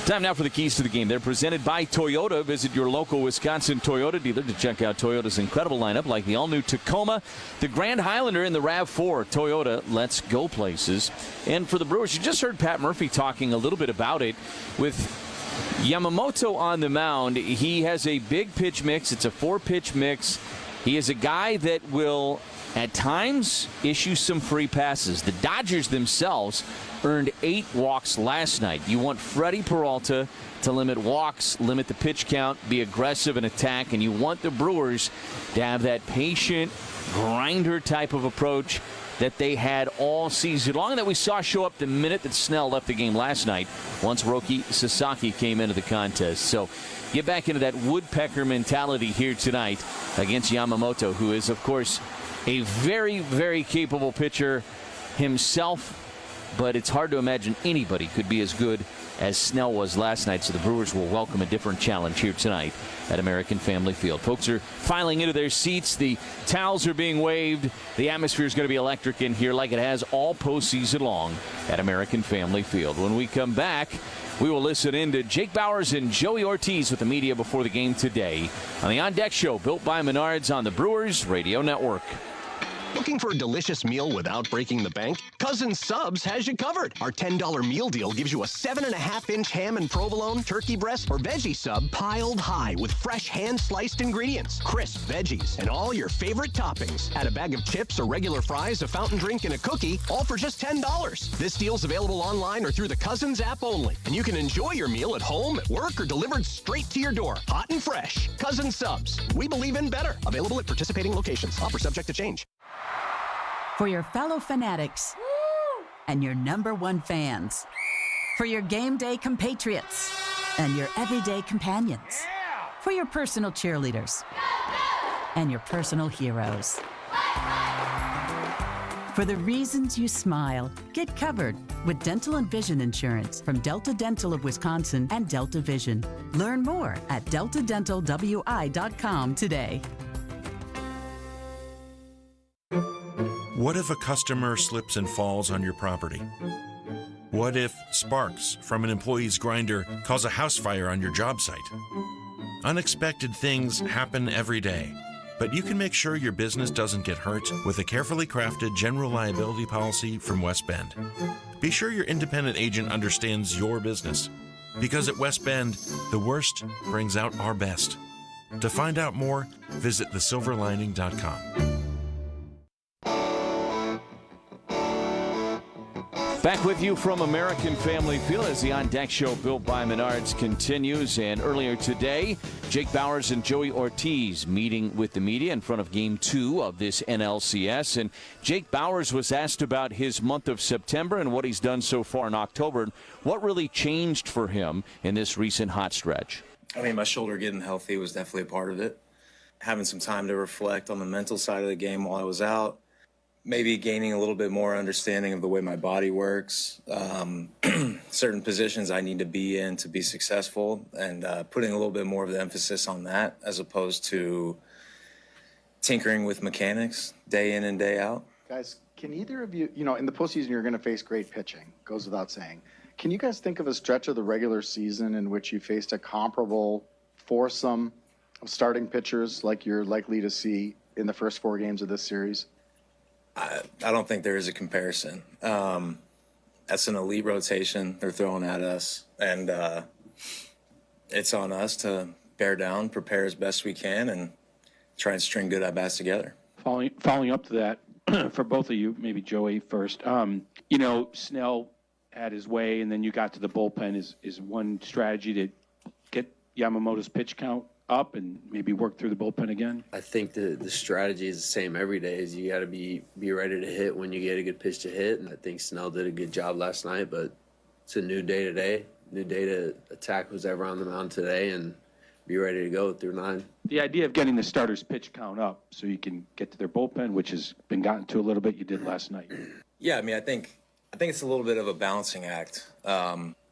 Time now for the keys to the game. They're presented by Toyota. Visit your local Wisconsin Toyota dealer to check out Toyota's incredible lineup, like the all-new Tacoma, the Grand Highlander, and the RAV4. Toyota, let's go places. And for the Brewers, you just heard Pat Murphy talking a little bit about it with Yamamoto on the mound. He has a big pitch mix. It's a 4-pitch mix. He is a guy that will, at times, issue some free passes. The Dodgers themselves earned 8 walks last night. You want Freddie Peralta to limit walks, limit the pitch count, be aggressive in attack, and you want the Brewers to have that patient, grinder type of approach that they had all season long, that we saw show up the minute that Snell left the game last night once Roki Sasaki came into the contest. So get back into that woodpecker mentality here tonight against Yamamoto, who is, of course, a very, very capable pitcher himself, but it's hard to imagine anybody could be as good as Snell was last night. So the Brewers will welcome a different challenge here tonight at American Family Field. Folks are filing into their seats. The towels are being waved. The atmosphere is going to be electric in here like it has all postseason long at American Family Field. When we come back, we will listen in to Jake Bowers and Joey Ortiz with the media before the game today on the On Deck Show, built by Menards on the Brewers Radio Network. Looking for a delicious meal without breaking the bank? Cousin Subs has you covered. Our $10 meal deal gives you a 7.5-inch ham and provolone, turkey breast, or veggie sub piled high with fresh hand-sliced ingredients, crisp veggies, and all your favorite toppings. Add a bag of chips or regular fries, a fountain drink, and a cookie, all for just $10. This deal's available online or through the Cousins app only. And you can enjoy your meal at home, at work, or delivered straight to your door. Hot and fresh. Cousin Subs. We believe in better. Available at participating locations. Offer subject to change. For your fellow fanatics and your #1 fans. For your game day compatriots and your everyday companions. For your personal cheerleaders and your personal heroes. For the reasons you smile, get covered with dental and vision insurance from Delta Dental of Wisconsin and Delta Vision. Learn more at deltadentalwi.com today. What if a customer slips and falls on your property? What if sparks from an employee's grinder cause a house fire on your job site? Unexpected things happen every day, but you can make sure your business doesn't get hurt with a carefully crafted general liability policy from West Bend. Be sure your independent agent understands your business, because at West Bend, the worst brings out our best. To find out more, visit thesilverlining.com. Back with you from American Family Field as the On Deck Show built by Menards continues. And earlier today, Jake Bauers and Joey Ortiz meeting with the media in front of Game 2 of this NLCS. And Jake Bauers was asked about his month of September and what he's done so far in October. What really changed for him in this recent hot stretch? I mean, my shoulder getting healthy was definitely a part of it. Having some time to reflect on the mental side of the game while I was out. Maybe gaining a little bit more understanding of the way my body works, certain positions I need to be in to be successful, and putting a little bit more of the emphasis on that as opposed to tinkering with mechanics day in and day out. Guys, can either of you, in the postseason you're going to face great pitching, goes without saying. Can you guys think of a stretch of the regular season in which you faced a comparable foursome of starting pitchers like you're likely to see in the first 4 games of this series? I don't think there is a comparison. That's an elite rotation they're throwing at us, and it's on us to bear down, prepare as best we can, and try and string good at-bats together. Following up to that, for both of you, maybe Joey first, Snell had his way, and then you got to the bullpen. Is one strategy to get Yamamoto's pitch count up and maybe work through the bullpen again? I think the strategy is the same every day. Is you got to be ready to hit when you get a good pitch to hit. And I think Snell did a good job last night, but it's a new day today. New day to attack who's ever on the mound today and be ready to go through 9. The idea of getting the starters' pitch count up so you can get to their bullpen, which has been gotten to a little bit, you did last night. Yeah, I mean, I think it's a little bit of a balancing act.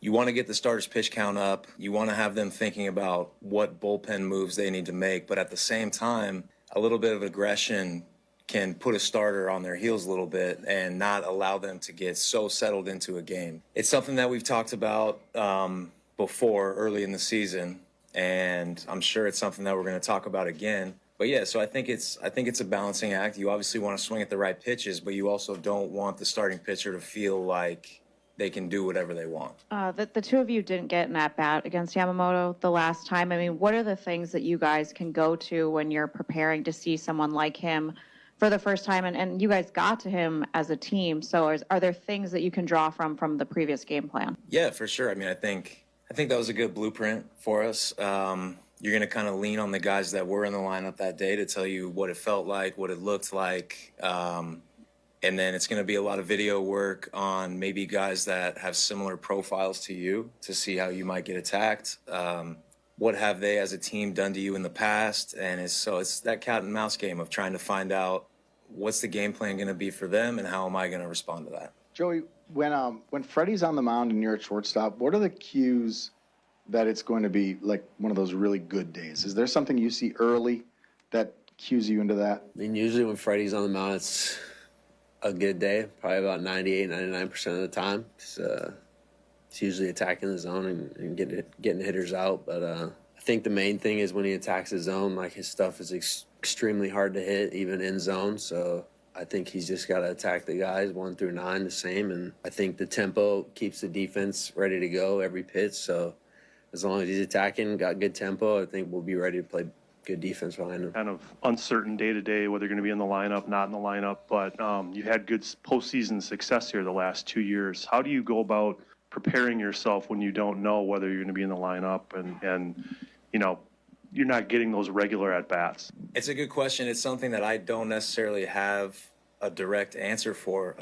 You want to get the starters' pitch count up. You want to have them thinking about what bullpen moves they need to make. But at the same time, a little bit of aggression can put a starter on their heels a little bit and not allow them to get so settled into a game. It's something that we've talked about before early in the season, and I'm sure it's something that we're going to talk about again. But yeah, so I think it's a balancing act. You obviously want to swing at the right pitches, but you also don't want the starting pitcher to feel like they can do whatever they want. The two of you didn't get an at-bat against Yamamoto the last time. I mean, what are the things that you guys can go to when you're preparing to see someone like him for the first time? And you guys got to him as a team, so are there things that you can draw from the previous game plan? Yeah, for sure. I mean, I think that was a good blueprint for us. You're going to kind of lean on the guys that were in the lineup that day to tell you what it felt like, what it looked like. And then it's going to be a lot of video work on maybe guys that have similar profiles to you to see how you might get attacked. What have they as a team done to you in the past? And it's that cat and mouse game of trying to find out what's the game plan going to be for them and how am I going to respond to that. Joey, when Freddie's on the mound and you're at shortstop, what are the cues that it's going to be like one of those really good days? Is there something you see early that cues you into that? I mean, usually when Freddie's on the mound, it's a good day, probably about 98, 99% of the time. It's usually attacking the zone and getting hitters out. But I think the main thing is when he attacks the zone, like his stuff is extremely hard to hit, even in zone. So I think he's just got to attack the guys 1 through 9 the same. And I think the tempo keeps the defense ready to go every pitch. So as long as he's attacking, got good tempo, I think we'll be ready to play good defense behind him. Kind of uncertain day to day whether you're going to be in the lineup, not in the lineup, but you've had good postseason success here the last 2 years. How do you go about preparing yourself when you don't know whether you're going to be in the lineup and you're not getting those regular at-bats? It's a good question. It's something that I don't necessarily have a direct answer for.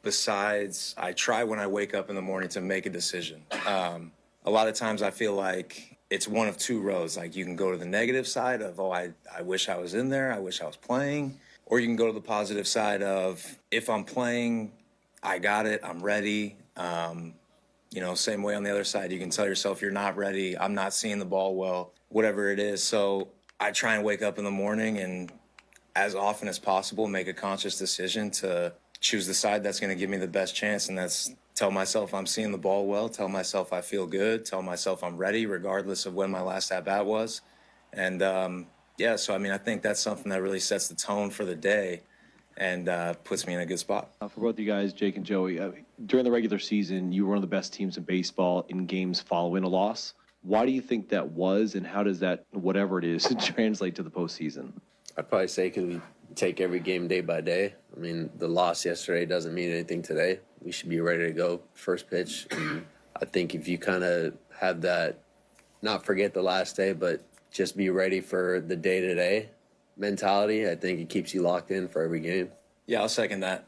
Besides, I try when I wake up in the morning to make a decision. A lot of times I feel like it's one of two roads. Like you can go to the negative side of, I wish I was in there. I wish I was playing. Or you can go to the positive side of, if I'm playing, I got it, I'm ready. Same way on the other side, you can tell yourself you're not ready, I'm not seeing the ball well, whatever it is. So I try and wake up in the morning and as often as possible make a conscious decision to choose the side that's going to give me the best chance, and that's tell myself I'm seeing the ball well, tell myself I feel good, tell myself I'm ready regardless of when my last at-bat was. And I think that's something that really sets the tone for the day and puts me in a good spot. For both you guys, Jake and Joey, during the regular season, you were one of the best teams in baseball in games following a loss. Why do you think that was, and how does that, whatever it is, translate to the postseason? I'd probably say because we take every game day by day. I mean, the loss yesterday doesn't mean anything today. We should be ready to go first pitch. And I think if you kind of have that, not forget the last day, but just be ready for the day-to-day mentality, I think it keeps you locked in for every game. Yeah, I'll second that.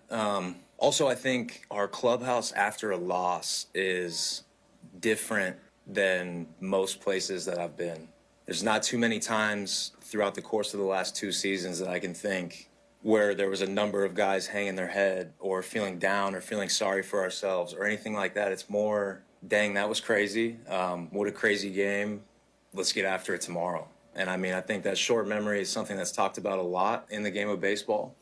Also, I think our clubhouse after a loss is different than most places that I've been. There's not too many times throughout the course of the last 2 seasons that I can think where there was a number of guys hanging their head or feeling down or feeling sorry for ourselves or anything like that. It's more, dang, that was crazy. What a crazy game. Let's get after it tomorrow. And I think that short memory is something that's talked about a lot in the game of baseball.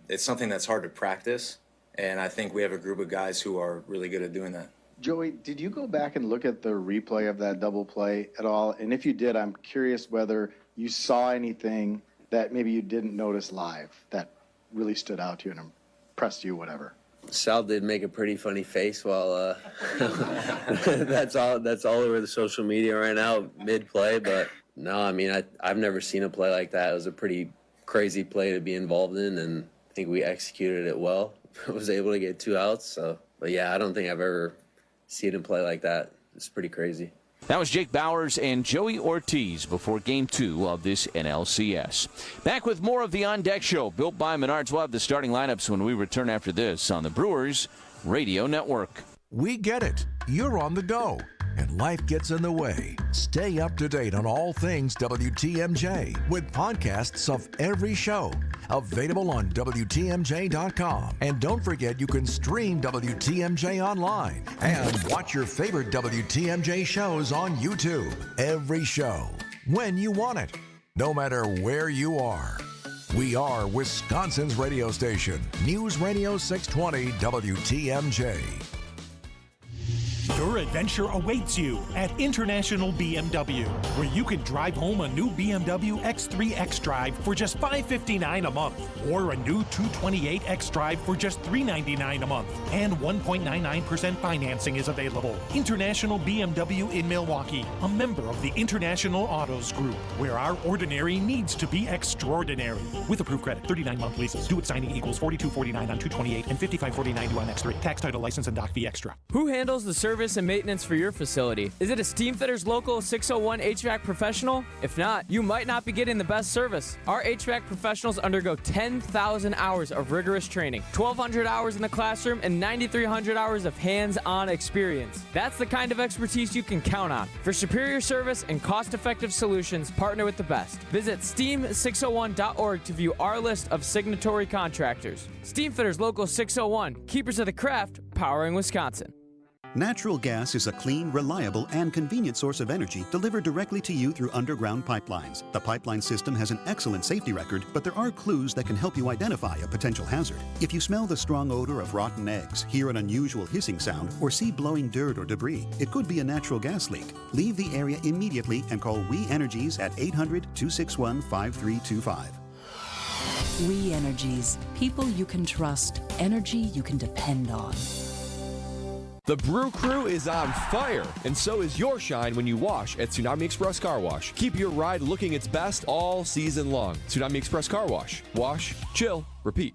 It's something that's hard to practice, and I think we have a group of guys who are really good at doing that. Joey, did you go back and look at the replay of that double play at all? And if you did, I'm curious whether you saw anything that maybe you didn't notice live that really stood out to you and impressed you, whatever. Sal did make a pretty funny face while that's all over the social media right now, mid-play. But no, I've never seen a play like that. It was a pretty crazy play to be involved in, and I think we executed it well. I was able to get 2 outs. But yeah, I don't think I've ever seen him play like that. It's pretty crazy. That was Jake Bowers and Joey Ortiz before Game 2 of this NLCS. Back with more of the On Deck Show, built by Menards. We'll have the starting lineups when we return after this on the Brewers Radio Network. We get it. You're on the go, and life gets in the way. Stay up to date on all things WTMJ with podcasts of every show. Available on WTMJ.com. And don't forget you can stream WTMJ online and watch your favorite WTMJ shows on YouTube. Every show, when you want it, no matter where you are. We are Wisconsin's radio station, News Radio 620 WTMJ. Your adventure awaits you at International BMW, where you can drive home a new BMW X3 xDrive for just $559 a month, or a new 228 xDrive for just $399 a month, and 1.99% financing is available. International BMW in Milwaukee, a member of the International Autos Group, where our ordinary needs to be extraordinary. With approved credit, 39-month leases. Due at signing equals $42.49 on 228 and $55.49 due on X3. Tax, title, license, and doc fee extra. Who handles the service and maintenance for your facility? Is it a Steamfitters Local 601 HVAC professional? If not, you might not be getting the best service. Our HVAC professionals undergo 10,000 hours of rigorous training, 1,200 hours in the classroom, and 9,300 hours of hands-on experience. That's the kind of expertise you can count on. For superior service and cost-effective solutions, partner with the best. Visit steam601.org to view our list of signatory contractors. Steamfitters Local 601, keepers of the craft, powering Wisconsin. Natural gas is a clean, reliable, and convenient source of energy delivered directly to you through underground pipelines. The pipeline system has an excellent safety record, but there are clues that can help you identify a potential hazard. If you smell the strong odor of rotten eggs, hear an unusual hissing sound, or see blowing dirt or debris, it could be a natural gas leak. Leave the area immediately and call We Energies at 800-261-5325. We Energies. People you can trust. Energy you can depend on. The Brew Crew is on fire, and so is your shine when you wash at Tsunami Express Car Wash. Keep your ride looking its best all season long. Tsunami Express Car Wash. Wash, chill, repeat.